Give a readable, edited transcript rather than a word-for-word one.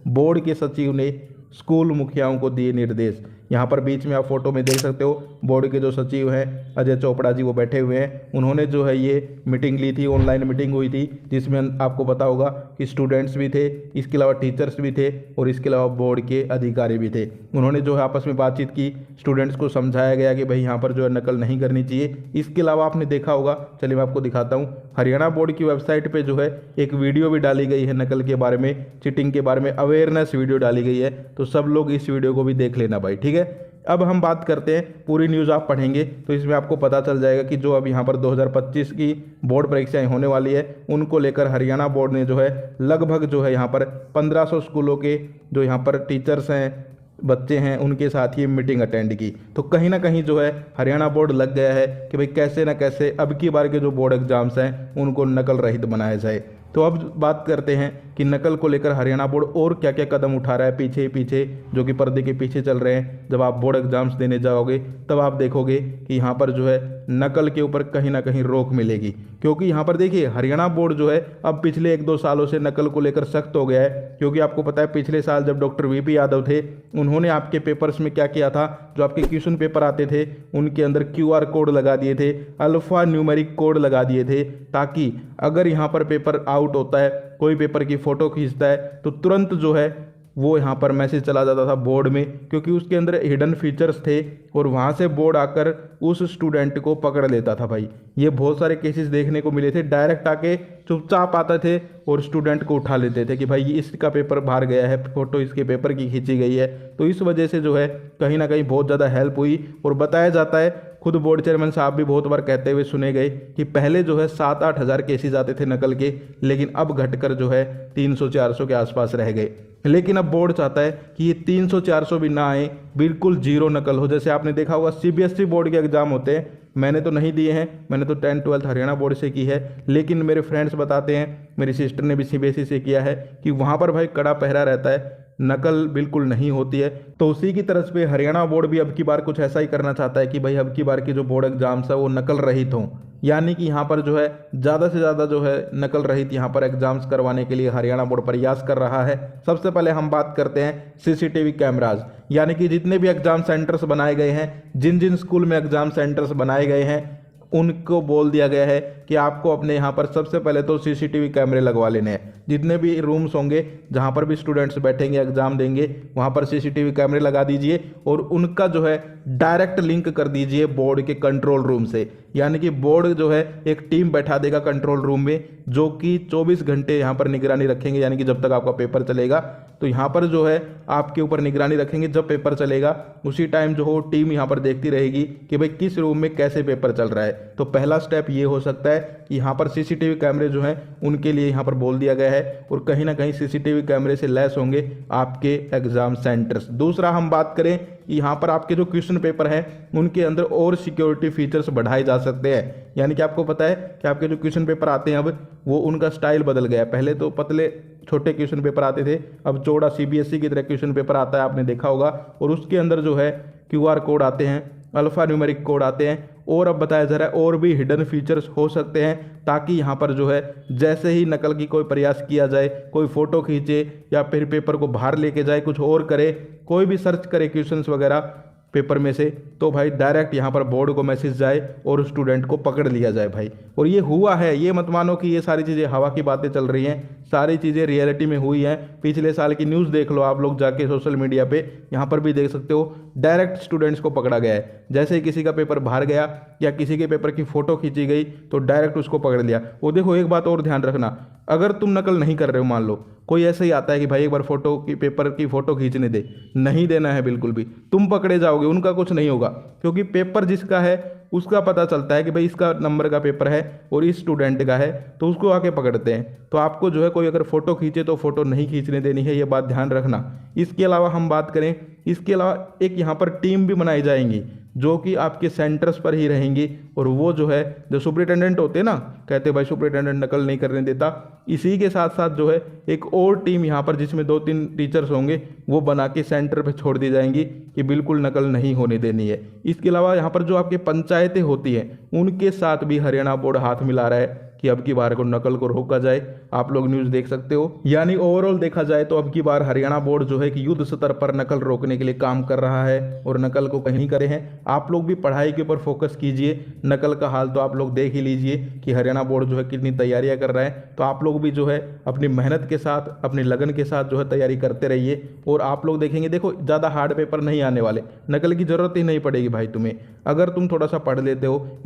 Board के सचिव ने स्कूल मुखियाओं को दिए निर्देश। यहाँ पर बीच में आप फोटो में देख सकते हो, बोर्ड के जो सचिव हैं अजय चोपड़ा जी वो बैठे हुए हैं। उन्होंने जो है ये मीटिंग ली थी, ऑनलाइन मीटिंग हुई थी, जिसमें आपको पता होगा कि स्टूडेंट्स भी थे, इसके अलावा टीचर्स भी थे और इसके अलावा बोर्ड के अधिकारी भी थे। उन्होंने जो है आपस में बातचीत की, स्टूडेंट्स को समझाया गया कि भाई यहाँ पर जो है नकल नहीं करनी चाहिए। इसके अलावा आपने देखा होगा, चलिए मैं आपको दिखाता हूँ, हरियाणा बोर्ड की वेबसाइट पर जो है एक वीडियो भी डाली गई है नकल के बारे में, चीटिंग के बारे में अवेयरनेस वीडियो डाली गई है। तो सब लोग इस वीडियो को भी देख लेना भाई, ठीक है। अब हम बात करते हैं, पूरी न्यूज़ आप पढ़ेंगे तो इसमें आपको पता चल जाएगा कि जो अब यहाँ पर 2025 की बोर्ड परीक्षाएं होने वाली है उनको लेकर हरियाणा बोर्ड ने जो है लगभग जो है यहाँ पर 1500 स्कूलों के जो यहाँ पर टीचर्स हैं, बच्चे हैं, उनके साथ ये मीटिंग अटेंड की। तो कहीं ना कहीं जो है हरियाणा बोर्ड लग गया है कि भाई कैसे ना कैसे अब की बार के जो बोर्ड एग्जाम्स हैं उनको नकल रहित बनाया जाए। तो अब बात करते हैं कि नकल को लेकर हरियाणा बोर्ड और क्या क्या कदम उठा रहा है पीछे पीछे, जो कि पर्दे के पीछे चल रहे हैं। जब आप बोर्ड एग्जाम्स देने जाओगे तब आप देखोगे कि यहाँ पर जो है नकल के ऊपर कहीं ना कहीं रोक मिलेगी, क्योंकि यहाँ पर देखिए हरियाणा बोर्ड जो है अब पिछले 1-2 सालों से नकल को लेकर सख्त हो गया है। क्योंकि आपको पता है पिछले साल जब डॉक्टर वीपी यादव थे, उन्होंने आपके पेपर्स में क्या किया था, जो आपके क्वेश्चन पेपर आते थे उनके अंदर QR कोड लगा दिए थे, अल्फा न्यूमेरिक कोड लगा दिए थे, ताकि अगर यहाँ पर पेपर आउट होता है, कोई पेपर की फ़ोटो खींचता है तो तुरंत जो है वो यहाँ पर मैसेज चला जाता था बोर्ड में, क्योंकि उसके अंदर हिडन फीचर्स थे और वहाँ से बोर्ड आकर उस स्टूडेंट को पकड़ लेता था भाई। ये बहुत सारे केसेस देखने को मिले थे, डायरेक्ट आके चुपचाप आते थे और स्टूडेंट को उठा लेते थे कि भाई इसका पेपर बाहर गया है, फोटो इसके पेपर की खींची गई है। तो इस वजह से जो है कहीं ना कहीं बहुत ज़्यादा हेल्प हुई। और बताया जाता है, खुद बोर्ड चेयरमैन साहब भी बहुत बार कहते हुए सुने गए कि पहले जो है 7-8 हज़ार केसेस आते थे नकल के, लेकिन अब घटकर जो है 300-400 के आसपास रह गए। लेकिन अब बोर्ड चाहता है कि ये 300-400 भी ना आए, बिल्कुल जीरो नकल हो। जैसे आपने देखा होगा CBSE बोर्ड के एग्जाम होते हैं, मैंने तो नहीं दिए हैं, मैंने तो 10th-12th हरियाणा बोर्ड से की है, लेकिन मेरे फ्रेंड्स बताते हैं, मेरी सिस्टर ने भी CBSE से किया है, कि वहाँ पर भाई कड़ा पहरा रहता है, नकल बिल्कुल नहीं होती है। तो उसी की तरफ पे हरियाणा बोर्ड भी अब की बार कुछ ऐसा ही करना चाहता है कि भाई अब की बार की जो बोर्ड एग्जाम्स है वो नकल रहित हों, यानी कि यहाँ पर जो है ज़्यादा से ज़्यादा जो है नकल रहित यहाँ पर एग्जाम्स करवाने के लिए हरियाणा बोर्ड प्रयास कर रहा है। सबसे पहले हम बात करते हैं CCTV कैमराज, यानी कि जितने भी एग्जाम सेंटर्स बनाए गए हैं, जिन जिन स्कूल में एग्जाम सेंटर्स बनाए गए हैं, उनको बोल दिया गया है कि आपको अपने यहाँ पर सबसे पहले तो CCTV कैमरे लगवा लेने हैं। जितने भी रूम्स होंगे जहाँ पर भी स्टूडेंट्स बैठेंगे एग्जाम देंगे, वहाँ पर CCTV कैमरे लगा दीजिए और उनका जो है डायरेक्ट लिंक कर दीजिए बोर्ड के कंट्रोल रूम से। यानी कि बोर्ड जो है एक टीम बैठा देगा कंट्रोल रूम में, जो कि 24 घंटे यहाँ पर निगरानी रखेंगे, यानी कि जब तक आपका पेपर चलेगा तो यहाँ पर जो है आपके ऊपर निगरानी रखेंगे। जब पेपर चलेगा उसी टाइम जो हो टीम यहाँ पर देखती रहेगी कि भाई किस रूम में कैसे पेपर चल रहा है। तो पहला स्टेप ये हो सकता है कि यहाँ पर CCTV कैमरे जो हैं उनके लिए यहाँ पर बोल दिया गया है, और कहीं ना कहीं CCTV कैमरे से लैस होंगे आपके एग्जाम सेंटर्स। दूसरा हम बात करें, यहाँ पर आपके जो क्वेश्चन पेपर हैं उनके अंदर और सिक्योरिटी फीचर्स बढ़ाए जा सकते हैं। यानी कि आपको पता है कि आपके जो क्वेश्चन पेपर आते हैं अब वो उनका स्टाइल बदल गया है। पहले तो पतले छोटे क्वेश्चन पेपर आते थे, अब चौड़ा CBSE की तरह क्वेश्चन पेपर आता है, आपने देखा होगा, और उसके अंदर जो है QR कोड आते हैं, अल्फा न्यूमेरिक कोड आते हैं, और अब बताया जा रहा है और भी हिडन फीचर्स हो सकते हैं, ताकि यहाँ पर जो है जैसे ही नकल की कोई प्रयास किया जाए, कोई फ़ोटो खींचे या फिर पेपर को बाहर लेके जाए, कुछ और करे, कोई भी सर्च करे क्वेश्चंस वगैरह पेपर में से, तो भाई डायरेक्ट यहाँ पर बोर्ड को मैसेज जाए और स्टूडेंट को पकड़ लिया जाए भाई। और ये हुआ है, ये मत मानो कि ये सारी चीज़ें हवा की बातें चल रही हैं, सारी चीज़ें रियलिटी में हुई हैं। पिछले साल की न्यूज़ देख लो आप लोग जाके सोशल मीडिया पे, यहाँ पर भी देख सकते हो, डायरेक्ट स्टूडेंट्स को पकड़ा गया है। जैसे ही किसी का पेपर बाहर गया या किसी के पेपर की फ़ोटो खींची गई तो डायरेक्ट उसको पकड़ लिया। वो देखो, एक बात और ध्यान रखना, अगर तुम नकल नहीं कर रहे हो, मान लो कोई ऐसे ही आता है कि भाई एक बार फोटो की पेपर की फ़ोटो खींचने दे, नहीं देना है बिल्कुल भी, तुम पकड़े जाओगे, उनका कुछ नहीं होगा, क्योंकि पेपर जिसका है उसका पता चलता है कि भाई इसका नंबर का पेपर है और इस स्टूडेंट का है, तो उसको आके पकड़ते हैं। तो आपको जो है कोई अगर फ़ोटो खींचे तो फ़ोटो नहीं खींचने देनी है, ये बात ध्यान रखना। इसके अलावा हम बात करें, इसके अलावा एक यहाँ पर टीम भी बनाई जाएंगी जो कि आपके सेंटर्स पर ही रहेंगी, और वो जो है जो सुपरिटेंडेंट होते हैं ना, कहते भाई सुपरिटेंडेंट नकल नहीं करने देता, इसी के साथ साथ जो है एक और टीम यहाँ पर जिसमें 2-3 टीचर्स होंगे वो बना के सेंटर पे छोड़ दी जाएंगी कि बिल्कुल नकल नहीं होने देनी है। इसके अलावा यहाँ पर जो आपके पंचायतें होती हैं उनके साथ भी हरियाणा बोर्ड हाथ मिला रहा है कि अब की बार को नकल को रोका जाए। आप लोग न्यूज़ देख सकते हो। यानी ओवरऑल देखा जाए तो अब की बार हरियाणा बोर्ड जो है कि युद्ध स्तर पर नकल रोकने के लिए काम कर रहा है और नकल को कहीं करे हैं। आप लोग भी पढ़ाई के ऊपर फोकस कीजिए। नकल का हाल तो आप लोग देख ही लीजिए कि हरियाणा बोर्ड जो है कितनी तैयारियां कर रहा है। तो आप लोग भी जो है अपनी मेहनत के साथ, अपनी लगन के साथ जो है तैयारी करते रहिए। और आप लोग देखेंगे, देखो ज़्यादा हार्ड पेपर नहीं आने वाले, नकल की ज़रूरत ही नहीं पड़ेगी भाई तुम्हें, अगर तुम थोड़ा सा पढ़ लेते हो।